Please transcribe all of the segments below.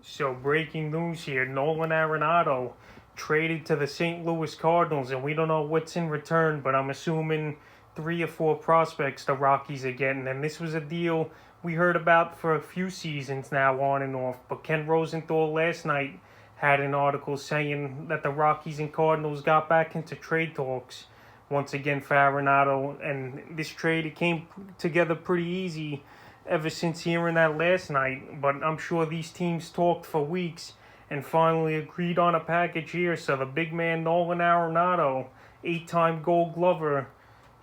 So breaking news here, Nolan Arenado traded to the St. Louis Cardinals, and we don't know what's in return, but I'm assuming 3 or 4 prospects the Rockies are getting. And this was a deal we heard about for a few seasons now on and off, but Ken Rosenthal last night had an article saying that the Rockies and Cardinals got back into trade talks once again for Arenado, and this trade, it came together pretty easy ever since hearing that last night, but I'm sure these teams talked for weeks and finally agreed on a package here. So the big man Nolan Arenado, 8-time Gold Glover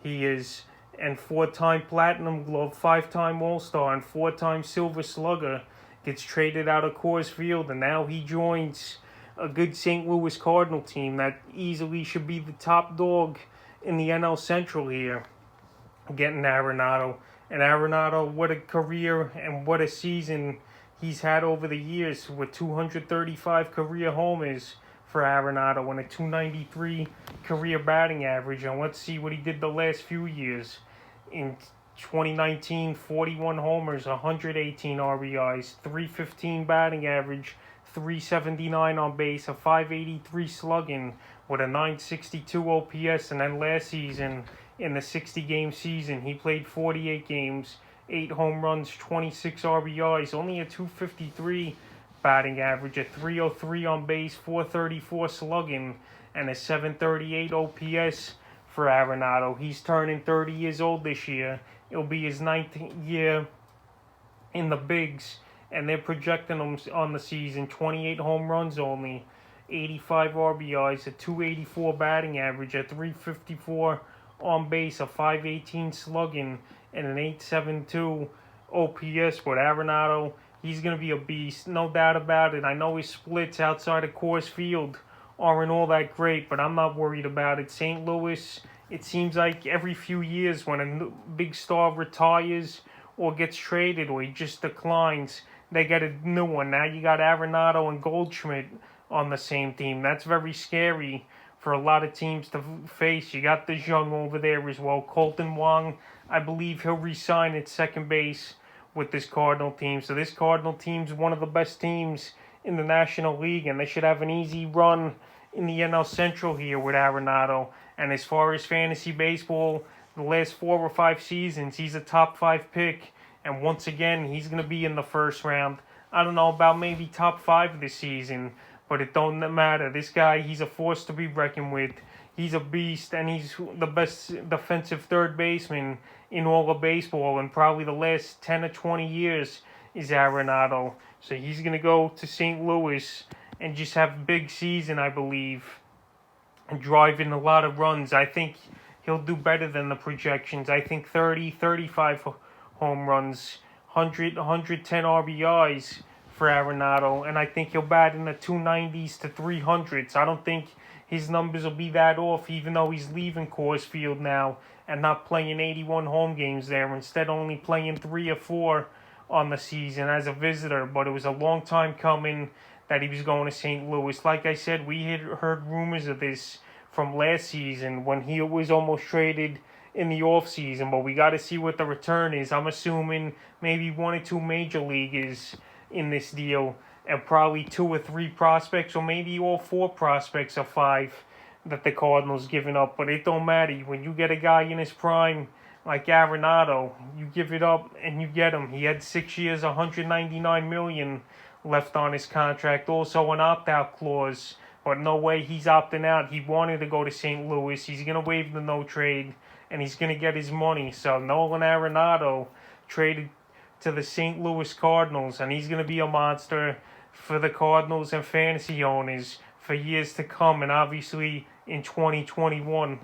he is, and 4-time Platinum Glove, 5-time All-Star, and 4-time Silver Slugger, gets traded out of Coors Field, and now he joins a good St. Louis Cardinal team that easily should be the top dog in the NL Central here, getting Arenado. And Arenado, what a career and what a season he's had over the years, with 235 career homers for Arenado and a 293 career batting average. And let's see what he did the last few years. In 2019, 41 homers, 118 RBIs, 315 batting average, 379 on base, a 583 slugging with a 962 OPS. And then last season, in the 60-game season, he played 48 games, 8 home runs, 26 RBIs, only a 253 batting average, a 303 on base, 434 slugging, and a 738 OPS for Arenado. He's turning 30 years old this year. It'll be his 9th year in the bigs, and they're projecting him on the season 28 home runs only, 85 RBIs, a 284 batting average, a 354 on base, a 518 slugging, and an 872 OPS. With Arenado, he's going to be a beast, no doubt about it. I know his splits outside of Coors Field aren't all that great, but I'm not worried about it. St. Louis, it seems like every few years when a big star retires or gets traded or he just declines, they get a new one. Now you got Arenado and Goldschmidt on the same team. That's very scary for a lot of teams to face. You got DeJong over there as well. Colton Wong, I believe he'll re-sign at second base with this Cardinal team. So this Cardinal team's one of the best teams in the National League, and they should have an easy run in the NL Central here with Arenado. And as far as fantasy baseball, the last 4 or 5 seasons, he's a top 5 pick. And once again, he's going to be in the first round. I don't know about maybe top 5 this season, but it don't matter. This guy, he's a force to be reckoned with. He's a beast, and he's the best defensive third baseman in all of baseball, and probably the last 10 or 20 years is Arenado. So he's going to go to St. Louis and just have a big season, I believe, and drive in a lot of runs. I think he'll do better than the projections. I think 30, 35 home runs, 110 RBIs for Arenado, and I think he'll bat in the 290s to 300s. I don't think his numbers will be that off, even though he's leaving Coors Field now and not playing 81 home games there, instead only playing 3 or 4 on the season as a visitor. But it was a long time coming that he was going to St. Louis. Like I said, we had heard rumors of this from last season when he was almost traded in the offseason, but we got to see what the return is. I'm assuming maybe 1 or 2 major leaguers in this deal, and probably 2 or 3 prospects, or maybe all 4 prospects or 5 that the Cardinals giving up. But it don't matter. When you get a guy in his prime like Arenado, you give it up and you get him. He had 6 years, $199 million left on his contract, also an opt-out clause, but no way he's opting out. He wanted to go to St. Louis. He's going to waive the no trade, and he's going to get his money. So Nolan Arenado traded to the St. Louis Cardinals, and he's going to be a monster for the Cardinals and fantasy owners for years to come, and obviously in 2021.